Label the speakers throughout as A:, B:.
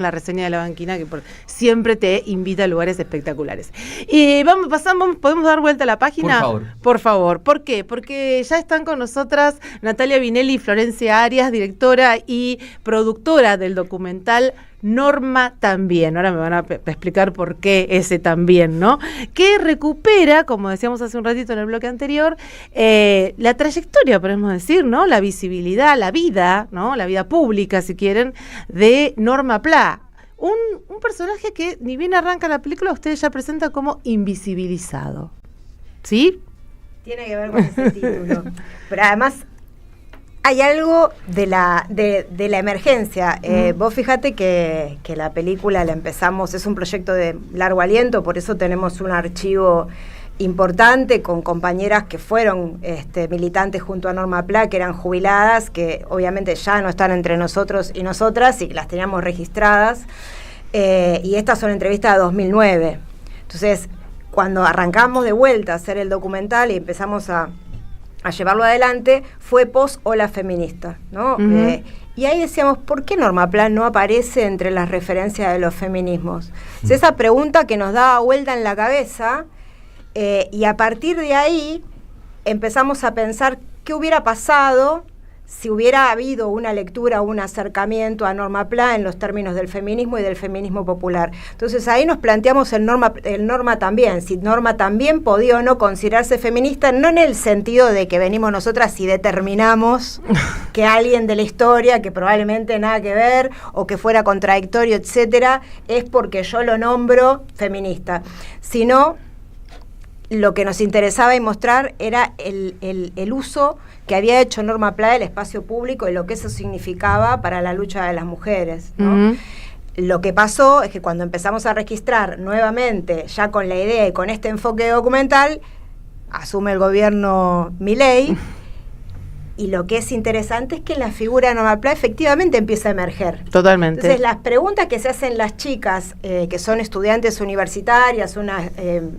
A: la reseña de La Banquina, que siempre te invita a lugares espectaculares. ¿Podemos dar vuelta a la página?
B: Por favor.
A: Por favor. ¿Por qué? Porque ya están con nosotras Natalia Vinelli y Florencia Arias, directora y productora del documental Norma También. Ahora me van a explicar por qué ese también, ¿no? Que recupera, como decíamos hace un ratito en el bloque anterior, la trayectoria, podemos decir, ¿no? La visibilidad, la vida, ¿no? La vida pública, si quieren, de Norma Pla. Un personaje que ni bien arranca la película, usted ya presenta como invisibilizado. ¿Sí?
C: Tiene que ver con ese título. Pero además hay algo de la emergencia. Vos fíjate que la película la empezamos, es un proyecto de largo aliento, por eso tenemos un archivo importante con compañeras que fueron militantes junto a Norma Pla, que eran jubiladas, que obviamente ya no están entre nosotros y nosotras, y las teníamos registradas, y estas son entrevistas de 2009. Entonces, cuando arrancamos de vuelta a hacer el documental y empezamos a llevarlo adelante, fue post-ola feminista, ¿no? Uh-huh. Y ahí decíamos, ¿por qué Norma Pla no aparece entre las referencias de los feminismos? Uh-huh. Esa pregunta que nos daba vuelta en la cabeza, y a partir de ahí empezamos a pensar qué hubiera pasado si hubiera habido una lectura o un acercamiento a Norma Pla en los términos del feminismo y del feminismo popular. Entonces ahí nos planteamos el Norma También, si Norma También podía o no considerarse feminista, no en el sentido de que venimos nosotras y determinamos que alguien de la historia, que probablemente nada que ver, o que fuera contradictorio, etcétera, es porque yo lo nombro feminista, sino lo que nos interesaba y mostrar era el uso que había hecho Norma Pla del espacio público y lo que eso significaba para la lucha de las mujeres, ¿no? Uh-huh. Lo que pasó es que cuando empezamos a registrar nuevamente, ya con la idea y con este enfoque documental, asume el gobierno Milei, y lo que es interesante es que la figura de Norma Pla efectivamente empieza a emerger.
A: Totalmente.
C: Entonces, las preguntas que se hacen las chicas, que son estudiantes universitarias, una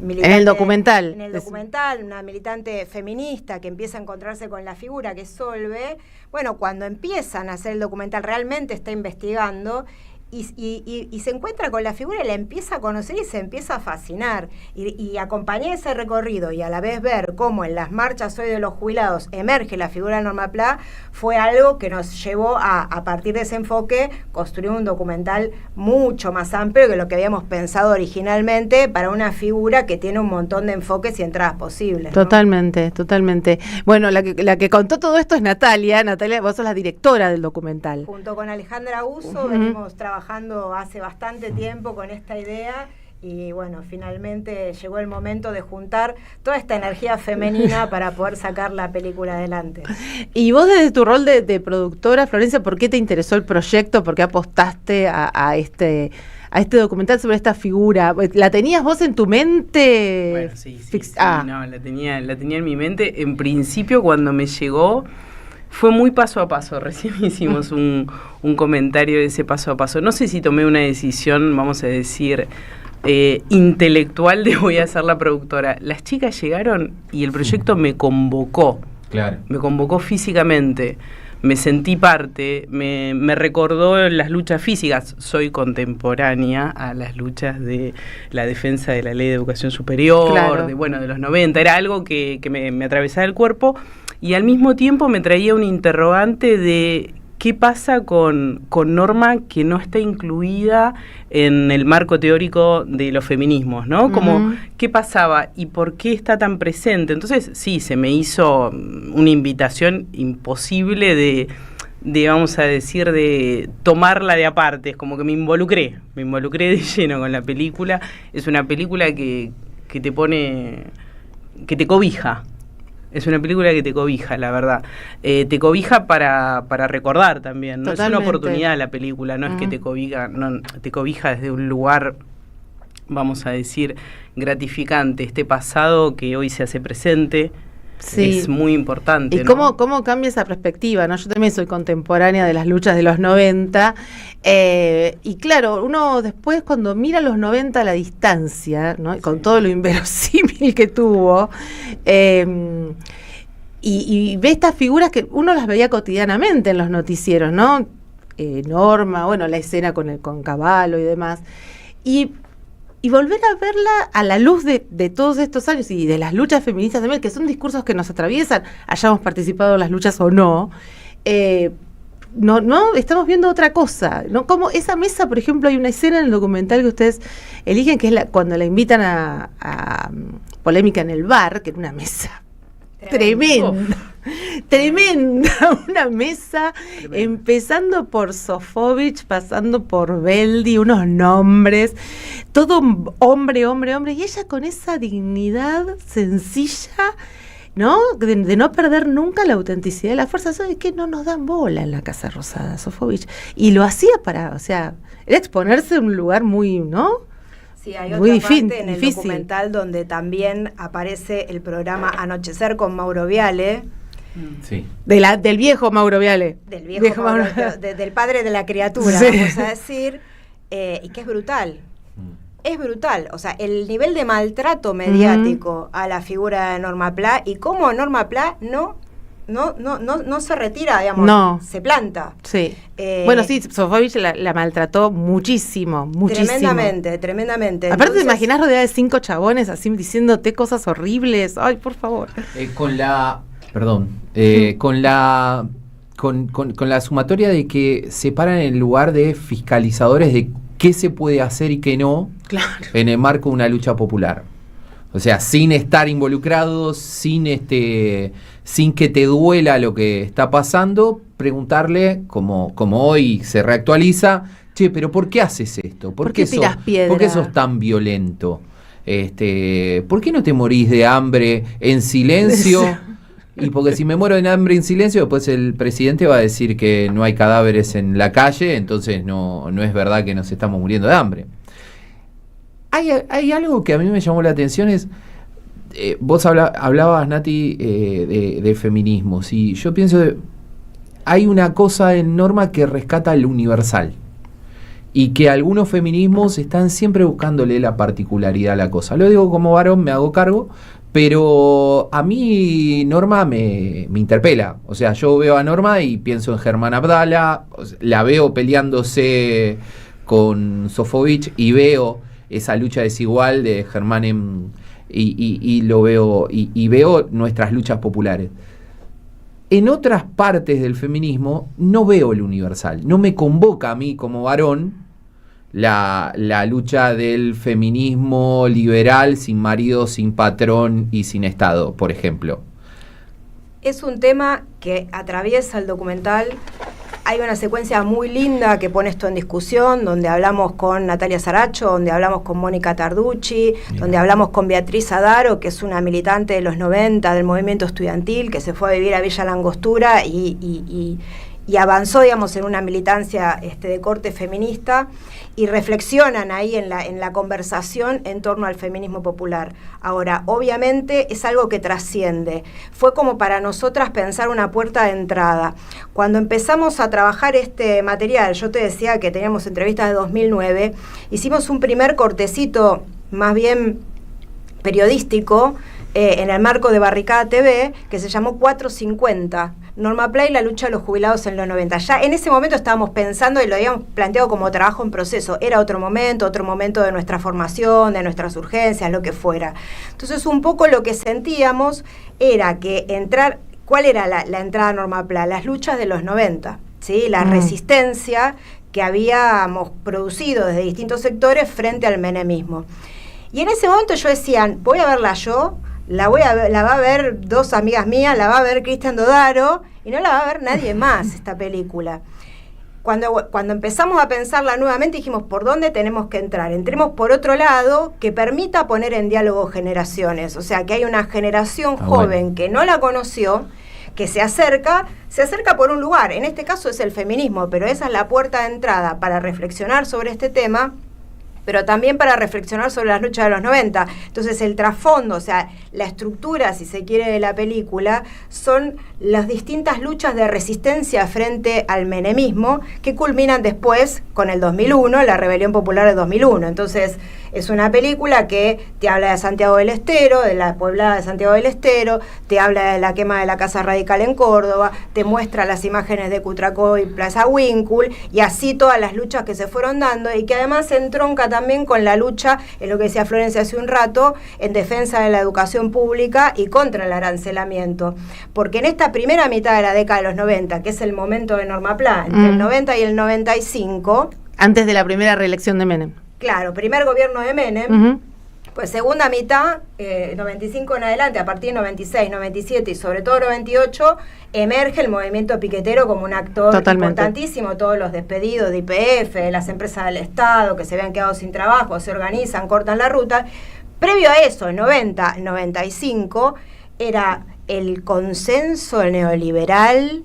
C: militante...
A: En el documental.
C: En el documental, una militante feminista que empieza a encontrarse con la figura, que es Solve, bueno, cuando empiezan a hacer el documental, realmente está investigando, y se encuentra con la figura y la empieza a conocer y se empieza a fascinar. Y acompañar ese recorrido y a la vez ver cómo en las marchas hoy de los jubilados emerge la figura de Norma Pla, fue algo que nos llevó a partir de ese enfoque, construir un documental mucho más amplio que lo que habíamos pensado originalmente para una figura que tiene un montón de enfoques y entradas posibles, ¿no?
A: Totalmente, totalmente. Bueno, la que contó todo esto es Natalia. Natalia, vos sos la directora del documental.
C: Junto con Alejandra Uso, venimos trabajando hace bastante tiempo con esta idea, y bueno, finalmente llegó el momento de juntar toda esta energía femenina para poder sacar la película adelante. Y
A: vos, desde tu rol de productora, Florencia, ¿por qué te interesó el proyecto? ¿Por qué apostaste a este documental sobre esta figura? ¿La tenías vos en tu mente?
D: Bueno, sí, no, la tenía en mi mente. En principio, cuando me llegó, fue muy paso a paso. Recién hicimos un comentario de ese paso a paso. No sé si tomé una decisión, vamos a decir, intelectual de voy a ser la productora. Las chicas llegaron y el proyecto me convocó.
B: Claro. Me
D: convocó físicamente. Me sentí parte, me recordó las luchas físicas. Soy contemporánea a las luchas de la defensa de la ley de educación superior, claro, de los 90. Era algo que me atravesaba el cuerpo, y al mismo tiempo me traía un interrogante de qué pasa con Norma, que no está incluida en el marco teórico de los feminismos, ¿no? Uh-huh. Como, ¿qué pasaba y por qué está tan presente? Entonces, sí, se me hizo una invitación imposible de vamos a decir, de tomarla de aparte. Es como que me involucré de lleno con la película. Es una película que te pone, que te cobija. Es una película que te cobija, la verdad. Te cobija para recordar también, ¿no? Totalmente. Es una oportunidad la película, no es que te cobija desde un lugar, vamos a decir, gratificante. Este pasado que hoy se hace presente, sí, es muy importante.
A: ¿Y cómo cambia esa perspectiva, ¿no? Yo también soy contemporánea de las luchas de los 90, y claro, uno después cuando mira los 90 a la distancia, ¿no? Sí. Con todo lo inverosímil que tuvo, y ve estas figuras que uno las veía cotidianamente en los noticieros, ¿no? Norma, bueno, la escena con Cavallo y demás, y volver a verla a la luz de todos estos años y de las luchas feministas también, que son discursos que nos atraviesan, hayamos participado en las luchas o no, no estamos viendo otra cosa, ¿no? Como esa mesa, por ejemplo, hay una escena en el documental que ustedes eligen, que es cuando la invitan a Polémica en el bar, que era una mesa tremenda, una mesa, empezando por Sofovich, pasando por Beldi, unos nombres, todo hombre, y ella con esa dignidad sencilla, ¿no? De no perder nunca la autenticidad y la fuerza. ¿Sabes qué? No nos dan bola en la Casa Rosada, Sofovich. Y lo hacía era exponerse en un lugar muy, ¿no?
C: Sí, hay otra parte en el documental donde también aparece el programa Anochecer con Mauro Viale.
B: Sí.
A: Del viejo Mauro Viale.
C: Del viejo Mauro, del padre de la criatura, sí, vamos a decir, y que es brutal. Es brutal, o sea, el nivel de maltrato mediático a la figura de Norma Pla y cómo Norma Pla no se retira, digamos, se planta.
A: Sí. Bueno, sí, Sofovich la maltrató muchísimo.
C: Tremendamente.
A: Aparte, ¿te imaginás rodeada de 5 chabones así diciéndote cosas horribles? Ay, por favor. Con la sumatoria de que se paran en el lugar de fiscalizadores de qué se puede hacer y qué no, claro, en el marco de una lucha popular. O sea, sin estar involucrados, sin que te duela lo que está pasando, preguntarle, como hoy se reactualiza, che, pero ¿por qué haces esto? ¿Por qué tiras piedra? ¿Por qué sos tan violento? ¿Por qué no te morís de hambre en silencio? Y porque si me muero de hambre en silencio, después el presidente va a decir que no hay cadáveres en la calle, entonces no es verdad que nos estamos muriendo de hambre. Hay algo que a mí me llamó la atención, vos hablabas, Nati, de feminismos, y yo pienso, hay una cosa en Norma que rescata lo universal, y que algunos feminismos están siempre buscándole la particularidad a la cosa. Lo digo como varón, me hago cargo, pero a mí Norma me interpela. O sea, yo veo a Norma y pienso en Germán Abdala, la veo peleándose con Sofovich y veo esa lucha desigual de Germán y lo veo y veo nuestras luchas populares. En otras partes del feminismo no veo lo universal, no me convoca a mí como varón la lucha del feminismo liberal sin marido, sin patrón y sin Estado, por ejemplo.
C: Es un tema que atraviesa el documental. Hay una secuencia muy linda que pone esto en discusión, donde hablamos con Natalia Saracho, donde hablamos con Mónica Tarducci, donde hablamos con Beatriz Adaro, que es una militante de los 90 del movimiento estudiantil, que se fue a vivir a Villa Langostura y avanzó, digamos, en una militancia de corte feminista, y reflexionan ahí en la conversación en torno al feminismo popular. Ahora, obviamente es algo que trasciende. Fue como para nosotras pensar una puerta de entrada. Cuando empezamos a trabajar este material, yo te decía que teníamos entrevistas de 2009, hicimos un primer cortecito, más bien periodístico, en el marco de Barricada TV, que se llamó 450, Norma Pla y la lucha de los jubilados en los 90. Ya en ese momento estábamos pensando y lo habíamos planteado como trabajo en proceso. Era otro momento de nuestra formación, de nuestras urgencias, lo que fuera. Entonces, un poco lo que sentíamos era que ¿cuál era la entrada a Norma Pla? Las luchas de los 90, ¿sí? La resistencia que habíamos producido desde distintos sectores frente al menemismo. Y en ese momento yo decía, voy a verla yo, la va a ver 2 amigas mías, la va a ver Cristian Dodaro, y no la va a ver nadie más esta película. Cuando empezamos a pensarla nuevamente, dijimos, ¿por dónde tenemos que entrar? Entremos por otro lado que permita poner en diálogo generaciones, o sea, que hay una generación joven que no la conoció, que se acerca por un lugar, en este caso es el feminismo, pero esa es la puerta de entrada para reflexionar sobre este tema, pero también para reflexionar sobre las luchas de los 90. Entonces el trasfondo, o sea, la estructura, si se quiere, de la película, son las distintas luchas de resistencia frente al menemismo que culminan después con el 2001, la rebelión popular de 2001. Entonces, Es una película que te habla de Santiago del Estero, de la poblada de Santiago del Estero, te habla de la quema de la Casa Radical en Córdoba, te muestra las imágenes de Cutracó y Plaza Winkle, y así todas las luchas que se fueron dando, y que además se entronca también con la lucha, en lo que decía Florencia hace un rato, en defensa de la educación pública y contra el arancelamiento. Porque en esta primera mitad de la década de los 90, que es el momento de Norma Pla, entre el 90 y el 95...
A: Antes de la primera reelección de Menem.
C: Claro, primer gobierno de Menem, pues segunda mitad, 95 en adelante, a partir de 96, 97 y sobre todo 98, emerge el movimiento piquetero como un actor importantísimo, todos los despedidos de YPF, de las empresas del Estado que se habían quedado sin trabajo, se organizan, cortan la ruta. Previo a eso, el 90, 95, era el consenso neoliberal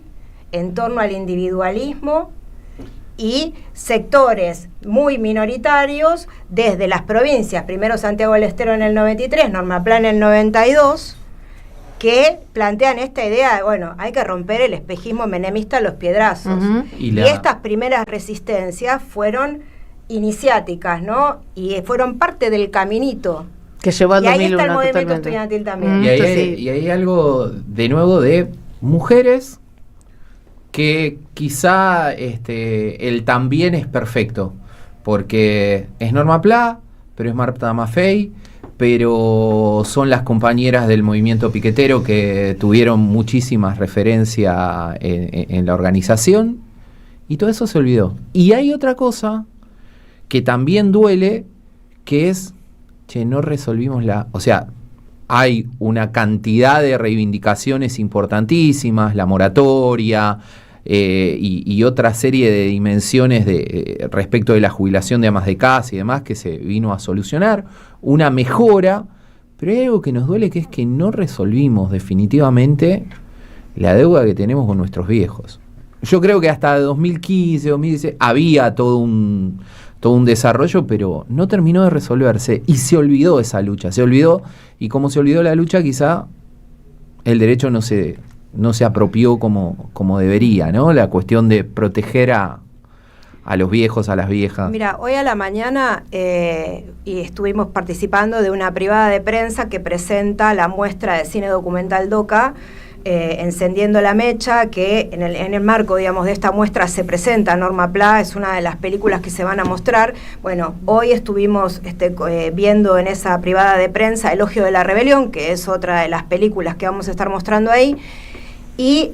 C: en torno al individualismo y sectores muy minoritarios desde las provincias, primero Santiago del Estero en el 93, Norma Pla en el 92, que plantean esta idea de, bueno, hay que romper el espejismo menemista a los piedrazos. Y estas primeras resistencias fueron iniciáticas, ¿no? Y fueron parte del caminito.
A: Que llevó al 2001,
C: y ahí está el movimiento estudiantil también.
B: Y hay algo, de nuevo, de mujeres que quizá el también es perfecto, porque es Norma Pla, pero es Marta Maffei, pero son las compañeras del movimiento piquetero que tuvieron muchísimas referencias en la organización, y todo eso se olvidó. Y hay otra cosa que también duele, que es, no resolvimos o sea, hay una cantidad de reivindicaciones importantísimas, la moratoria, y otra serie de dimensiones respecto de la jubilación de amas de casa y demás que se vino a solucionar, una mejora, pero hay algo que nos duele, que es que no resolvimos definitivamente la deuda que tenemos con nuestros viejos. Yo creo que hasta 2015, 2016 había todo un desarrollo, pero no terminó de resolverse y se olvidó esa lucha, se olvidó, y como se olvidó la lucha, quizá el derecho no se apropió como debería, ¿no? La cuestión de proteger a los viejos, a las viejas.
C: Mira, hoy a la mañana y estuvimos participando de una privada de prensa que presenta la muestra de cine documental DOCA, Encendiendo la Mecha, que en el marco, digamos, de esta muestra se presenta Norma Pla, es una de las películas que se van a mostrar. Bueno, hoy estuvimos viendo en esa privada de prensa Elogio de la Rebelión, que es otra de las películas que vamos a estar mostrando ahí. Y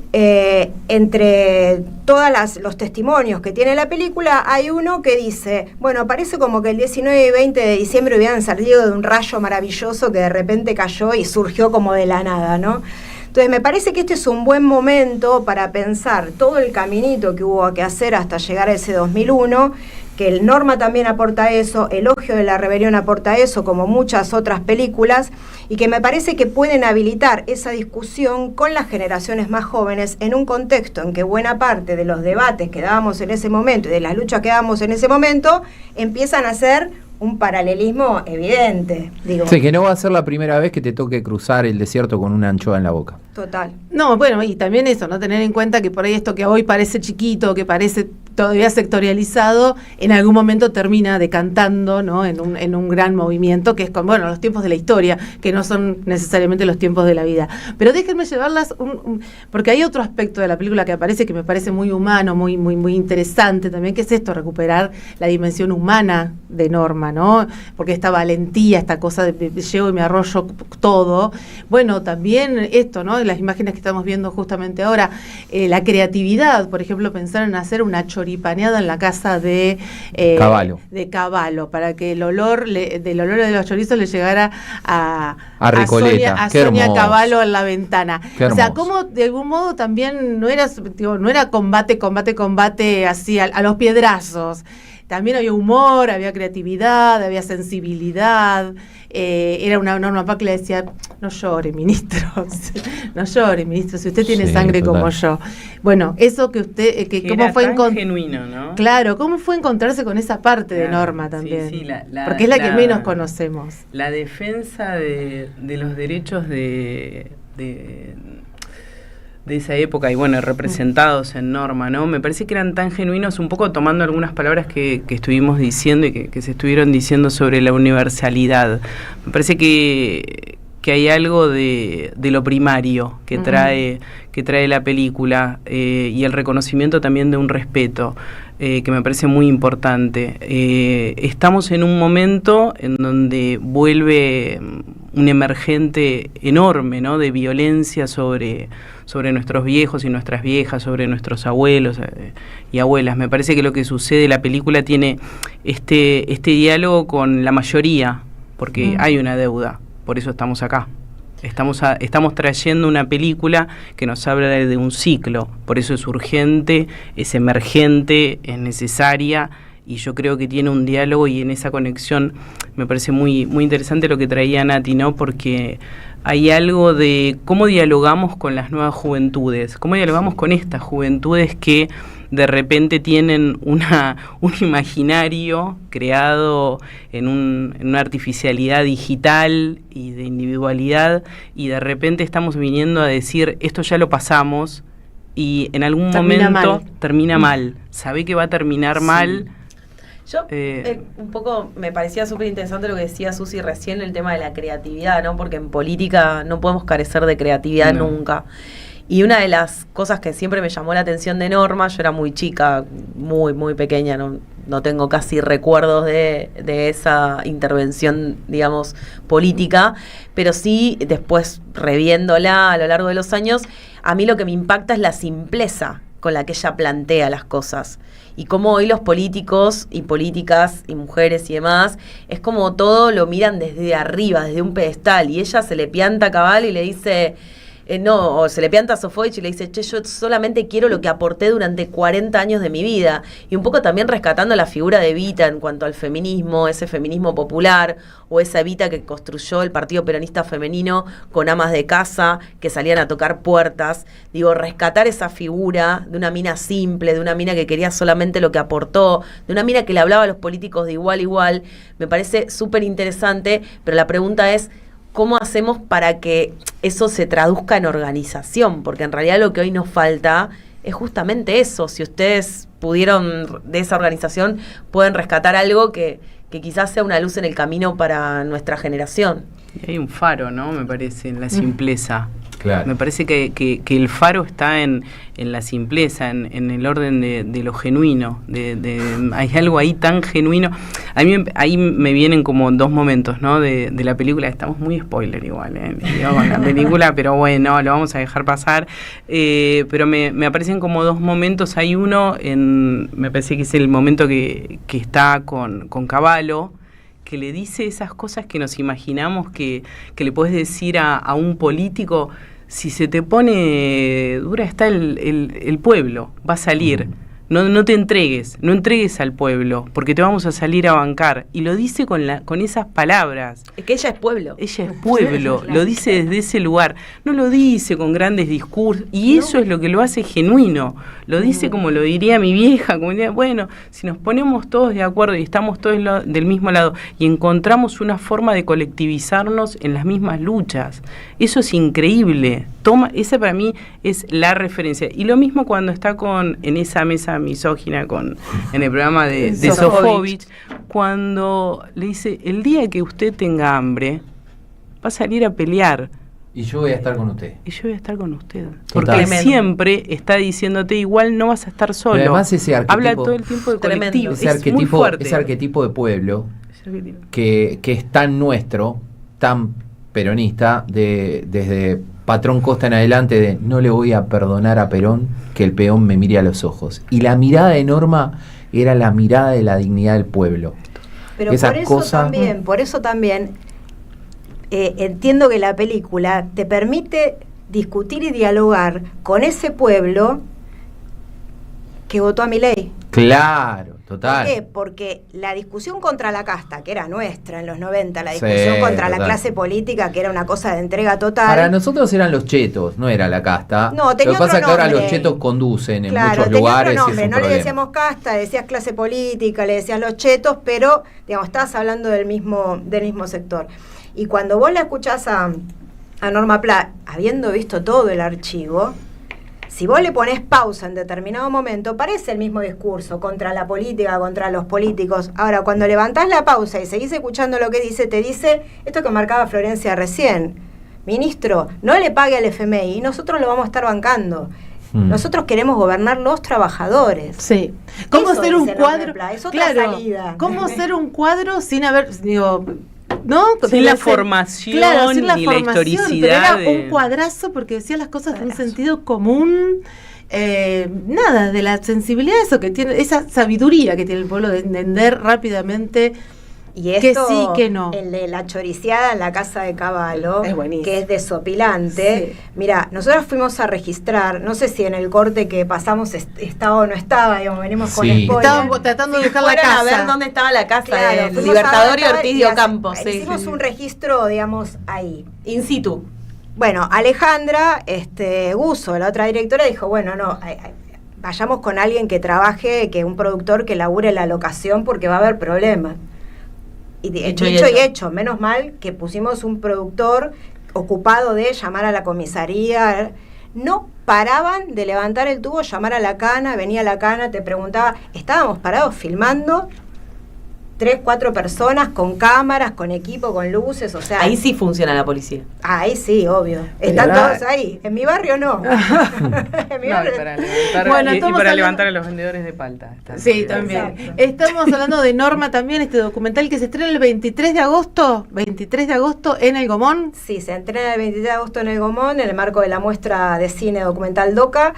C: entre todos los testimonios que tiene la película, hay uno que dice, bueno, parece como que el 19 y 20 de diciembre hubieran salido de un rayo maravilloso que de repente cayó y surgió como de la nada, ¿no? Entonces me parece que este es un buen momento para pensar todo el caminito que hubo que hacer hasta llegar a ese 2001, que el Norma también aporta eso, Elogio de la Rebelión aporta eso, como muchas otras películas, y que me parece que pueden habilitar esa discusión con las generaciones más jóvenes en un contexto en que buena parte de los debates que dábamos en ese momento y de las luchas que dábamos en ese momento empiezan a ser un paralelismo evidente. Digo.
B: Sí, que no va a ser la primera vez que te toque cruzar el desierto con una anchoa en la boca.
C: Total.
A: No, bueno, y también eso, ¿no? Tener en cuenta que por ahí esto que hoy parece chiquito, que parece todavía sectorializado, en algún momento termina decantando, ¿no? en un gran movimiento, que es con, bueno, los tiempos de la historia, que no son necesariamente los tiempos de la vida. Pero déjenme llevarlas, porque hay otro aspecto de la película que me parece muy humano, muy, muy, muy interesante también, que es esto, recuperar la dimensión humana de Norma, ¿no? Porque esta valentía, esta cosa de llego y me arrollo todo. Bueno, también esto, ¿no? Las imágenes que estamos viendo justamente ahora, la creatividad, por ejemplo, pensar en hacer una choripaneada en la casa de Cavallo, para que el olor del olor de los chorizos le llegara a
B: Recoleta,
A: a Sonia Cavallo en la ventana.
B: O
A: sea, como de algún modo también no era combate así a los piedrazos. También había humor, había creatividad, había sensibilidad. Era una Norma Pla que le decía, no llore, ministro, no llore, ministro, si usted tiene sangre total, como yo. Bueno, eso que usted,
D: cómo fue genuino, ¿no?
A: Claro, cómo fue encontrarse con esa parte de Norma también, sí, porque es la que menos conocemos.
D: La defensa de los derechos de esa época y bueno, representados en Norma, ¿no? Me parece que eran tan genuinos, un poco tomando algunas palabras que estuvimos diciendo y que se estuvieron diciendo sobre la universalidad. Me parece que hay algo de lo primario que trae la película y el reconocimiento también de un respeto que me parece muy importante. Estamos en un momento en donde vuelve un emergente enorme, ¿no?, de violencia sobre nuestros viejos y nuestras viejas, sobre nuestros abuelos y abuelas. Me parece que lo que sucede, la película tiene este diálogo con la mayoría, porque hay una deuda. Por eso estamos acá. Estamos trayendo una película que nos habla de un ciclo. Por eso es urgente, es emergente, es necesaria. Y yo creo que tiene un diálogo y en esa conexión me parece muy, muy interesante lo que traía Nati, ¿no? Porque hay algo de cómo dialogamos con las nuevas juventudes, cómo dialogamos con estas juventudes que de repente tienen un imaginario creado en una artificialidad digital y de individualidad, y de repente estamos viniendo a decir, esto ya lo pasamos, y en algún momento termina mal. Sabe que va a terminar mal.
E: Yo, un poco, me parecía súper interesante lo que decía Susi recién, el tema de la creatividad, ¿no? Porque en política no podemos carecer de creatividad nunca. Y una de las cosas que siempre me llamó la atención de Norma, yo era muy chica, muy, muy pequeña, no tengo casi recuerdos de esa intervención, digamos, política, pero sí, después reviéndola a lo largo de los años, a mí lo que me impacta es la simpleza con la que ella plantea las cosas. Y cómo hoy los políticos y políticas y mujeres y demás, es como todo lo miran desde arriba, desde un pedestal, y ella se le pianta a Cabal y le dice... o se le pianta a Sofovich y le dice, che, yo solamente quiero lo que aporté durante 40 años de mi vida. Y un poco también rescatando la figura de Evita en cuanto al feminismo, ese feminismo popular, o esa Evita que construyó el Partido Peronista Femenino con amas de casa que salían a tocar puertas. Digo, rescatar esa figura de una mina simple, de una mina que quería solamente lo que aportó, de una mina que le hablaba a los políticos de igual a igual, me parece súper interesante, pero la pregunta es, ¿cómo hacemos para que eso se traduzca en organización? Porque en realidad lo que hoy nos falta es justamente eso. Si ustedes pudieron, de esa organización, pueden rescatar algo que quizás sea una luz en el camino para nuestra generación.
D: Y hay un faro, ¿no? Me parece, en la simpleza.
B: Claro.
D: Me parece que el faro está en la simpleza, en el orden de lo genuino. Hay algo ahí tan genuino. A mí ahí me vienen como dos momentos, ¿no? De la película. Estamos muy spoiler igual, digo, con la película, pero bueno, lo vamos a dejar pasar. Pero me aparecen como dos momentos. Hay uno, me parece que es el momento que está con Cavallo, que le dice esas cosas que nos imaginamos que le podés decir a un político. Si se te pone dura, está el pueblo, va a salir. No te entregues, no entregues al pueblo, porque te vamos a salir a bancar. Y lo dice con esas palabras.
E: Es que ella es pueblo.
D: Ella es pueblo, claro. Lo dice desde ese lugar. No lo dice con grandes discursos, y eso es lo que lo hace genuino. Lo dice como lo diría mi vieja, como diría, bueno, si nos ponemos todos de acuerdo y estamos todos del mismo lado y encontramos una forma de colectivizarnos en las mismas luchas, eso es increíble. Esa para mí es la referencia. Y lo mismo cuando está en esa mesa misógina en el programa de Sofovich, cuando le dice, el día que usted tenga hambre, va a salir a pelear.
B: Y yo voy a estar con usted.
D: Y yo voy a estar con usted.
B: Total.
D: Porque siempre está diciéndote, igual no vas a estar solo.
B: Pero además ese arquetipo,
D: habla todo el tiempo de colectivo.
B: Ese arquetipo de pueblo que es tan nuestro, tan peronista, desde Patrón Costa en adelante, de no le voy a perdonar a Perón que el peón me mire a los ojos. Y la mirada de Norma era la mirada de la dignidad del pueblo.
C: Pero por eso también entiendo que la película te permite discutir y dialogar con ese pueblo que votó a Milei.
B: Claro, total.
C: ¿Por qué? Porque la discusión contra la casta, que era nuestra en los 90, la discusión contra la clase política, que era una cosa de entrega total.
B: Para nosotros eran los chetos, no era la casta.
C: No, tenía
B: Lo que pasa es que ahora los
C: nombre.
B: chetos conducen en
C: Claro,
B: muchos
C: tenía
B: lugares.
C: otro nombre.
B: Y es un
C: No
B: problema.
C: le decíamos casta, le decías clase política, le decías los chetos, pero digamos, estabas hablando del mismo sector. Y cuando vos la escuchás a Norma Pla, habiendo visto todo el archivo, Si vos le ponés pausa en determinado momento, parece el mismo discurso contra la política, contra los políticos. Ahora, cuando levantás la pausa y seguís escuchando lo que dice, te dice esto que marcaba Florencia recién. Ministro, no le pague al FMI, nosotros lo vamos a estar bancando. Nosotros queremos gobernar los trabajadores.
A: Sí. ¿Cómo
C: Eso
A: hacer un
C: dice
A: cuadro?
C: Norma Pla, es otra salida.
A: ¿Cómo hacer un cuadro sin haber, digo, ¿no?
D: Sin la formación,
A: claro, sin la
D: ni
A: formación,
D: la historicidad.
A: Pero era un cuadrazo porque decía las cosas de un sentido común. Nada, de la sensibilidad, eso que tiene, esa sabiduría que tiene el pueblo de entender rápidamente.
C: Y esto,
A: que sí, que no.
C: El de la choriciada en la casa de Cavallo,
A: Es buenísimo.
C: que es desopilante.
A: Sí.
C: Mira, nosotros fuimos a registrar, no sé si en el corte que pasamos estaba o no estaba, digamos, venimos con
B: Sí.
C: spoiler.
A: Estábamos tratando de buscar la
E: Fueron a ver
A: casa.
E: dónde estaba la casa
C: Claro,
E: de
C: fuimos
E: Libertador
C: a ver
E: y
C: dónde
E: Ortiz de
C: estaba,
E: Ocampo.
C: hicimos un registro, digamos, ahí.
E: In situ.
C: Bueno, Alejandra Guzzo, la otra directora, dijo, bueno, no, vayamos con alguien que trabaje, que un productor que labure la locación porque va a haber problemas. Y dicho y hecho, menos mal que pusimos un productor ocupado de llamar a la comisaría. No paraban de levantar el tubo, llamar a la cana, venía la cana, te preguntaba, estábamos parados filmando, 3, 4 personas con cámaras, con equipo, con luces, o sea...
E: Ahí sí funciona la policía.
C: Ahí sí, obvio. Están todos ahí. En mi barrio no. En mi barrio...
A: Bueno,
D: y
A: estamos
D: para
A: hablando-
D: levantar a los vendedores de palta. Está
A: Sí,
D: bien.
A: también.
C: Exacto.
A: Estamos hablando de Norma también, este documental que se estrena el 23 de agosto en El Gomón.
C: Sí, se entrena el 23 de agosto en el Gomón, en el marco de la muestra de cine documental DOCA.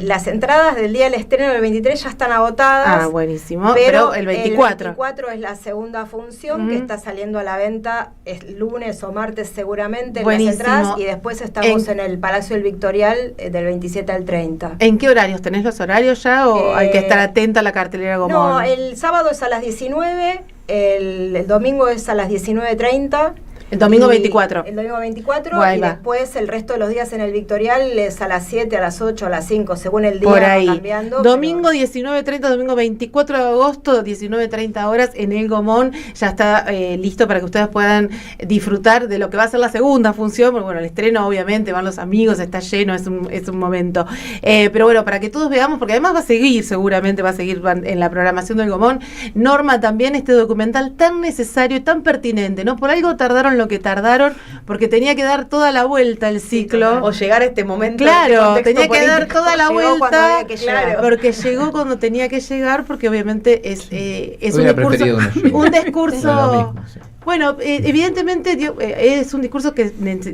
C: Las entradas del día del estreno del 23 ya están agotadas.
A: Ah, buenísimo. Pero el 24.
C: El 24 es la segunda función que está saliendo a la venta, es lunes o martes seguramente,
A: Buenísimo.
C: las entradas, y después estamos en el Palacio del Victorial del 27 al 30.
A: ¿En qué horarios? ¿Tenés los horarios ya o hay que estar atenta a la cartelera Gomón?
C: No, el sábado es a las 19, el domingo es a las 19:30.
A: El domingo
C: Y
A: 24.
C: El domingo 24
A: Ahí
C: y
A: va.
C: después el resto de los días en el Victorial es a las 7, a las 8, a las 5, según el día
A: Por
C: va
A: ahí.
C: cambiando.
A: Domingo 19:30, domingo 24 de agosto, 19:30 horas en El Gomón. Ya está listo para que ustedes puedan disfrutar de lo que va a ser la segunda función. Porque, bueno, el estreno obviamente, van los amigos, está lleno, es un momento. Pero bueno, para que todos veamos, porque además va a seguir, seguramente va a seguir en la programación del Gomón. Norma también, este documental tan necesario y tan pertinente, ¿no? Por algo tardaron lo que tardaron, porque tenía que dar toda la vuelta el ciclo.
E: O llegar a este momento.
A: Claro,
E: este contexto
A: tenía que dar
E: político.
A: toda la
C: Llegó cuando
A: vuelta,
C: había que llegar.
A: porque llegó cuando tenía que llegar, porque obviamente es un
B: Hubiera preferido que no llegue.
A: un discurso.
B: No, lo mismo, sí.
A: Bueno, evidentemente es un discurso que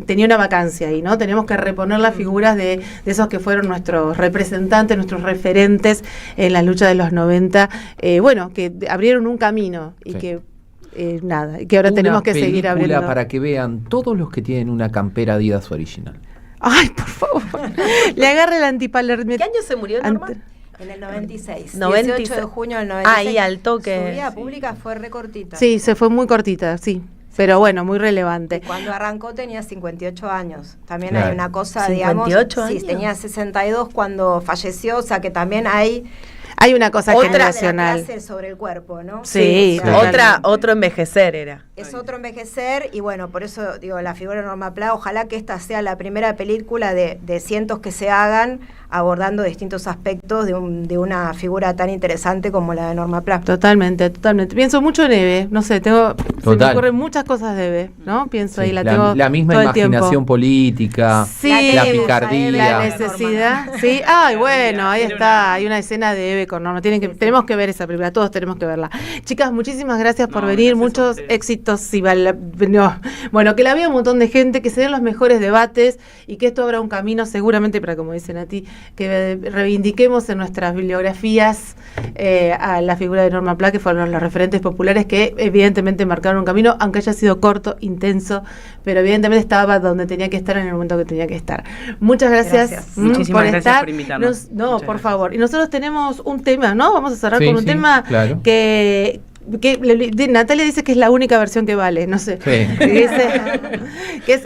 A: tenía una vacancia ahí, ¿no? Tenemos que reponer las figuras de esos que fueron nuestros representantes, nuestros referentes en la lucha de los 90, bueno, que abrieron un camino y
B: Sí.
A: que nada, y que ahora tenemos que seguir
B: Una película
A: abriendo.
B: para que vean todos los que tienen una campera Adidas original.
A: Ay, por favor. Le agarra el antipalermitano.
E: ¿Qué año se murió Norma?
C: En el 96.
E: 96.
C: 18 de junio del 96.
E: Ahí, al toque.
C: Su vida
E: Sí.
C: pública fue recortita.
A: Sí, se fue muy cortita, sí. Pero bueno, muy relevante.
C: Cuando arrancó tenía 58 años. También
B: Claro.
C: hay una cosa,
E: 58
C: digamos. Sí,
E: años.
C: tenía 62 cuando falleció, o sea que también hay
A: Hay una cosa
C: otra
A: generacional.
C: clase sobre el cuerpo, ¿no?
A: Sí,
C: O sea,
E: Otro envejecer era.
C: es otro envejecer y bueno, por eso digo, la figura de Norma Pla, ojalá que esta sea la primera película de cientos que se hagan abordando distintos aspectos de una figura tan interesante como la de Norma Pla.
A: Totalmente, totalmente. Pienso mucho en Eve, no sé, se me
B: Total.
A: ocurren muchas cosas de Eve, ¿no? Pienso ahí,
B: Sí,
A: la tengo
B: la misma
A: todo el
B: imaginación
A: tiempo.
B: política,
A: Sí,
B: la
C: tenemos
B: picardía.
A: la
C: a Eve.
A: necesidad, sí. Ay, bueno, ahí está, hay una escena de Eve con Norma. Tenemos que ver esa película, todos tenemos que verla. Chicas, muchísimas gracias por
D: No,
A: venir,
D: gracias a
A: muchos
D: ustedes.
A: éxitos y bueno, que la vea un montón de gente, que se den los mejores debates y que esto abra un camino seguramente para, como dicen a ti, que reivindiquemos en nuestras bibliografías a la figura de Norma Pla, que fueron los referentes populares que evidentemente marcaron un camino, aunque haya sido corto, intenso, pero evidentemente estaba donde tenía que estar en el momento que tenía que estar. Muchas gracias,
C: Gracias.
D: Muchísimas
A: por
D: gracias
A: estar.
D: por invitarnos.
A: No,
D: Muchas
A: por
D: gracias.
A: favor. Y nosotros tenemos un tema, ¿no? Vamos a cerrar
B: Sí,
A: con un
B: sí,
A: tema
B: claro.
A: que Natalia dice que es la única versión que vale, no sé.
B: Sí.
A: Dice que es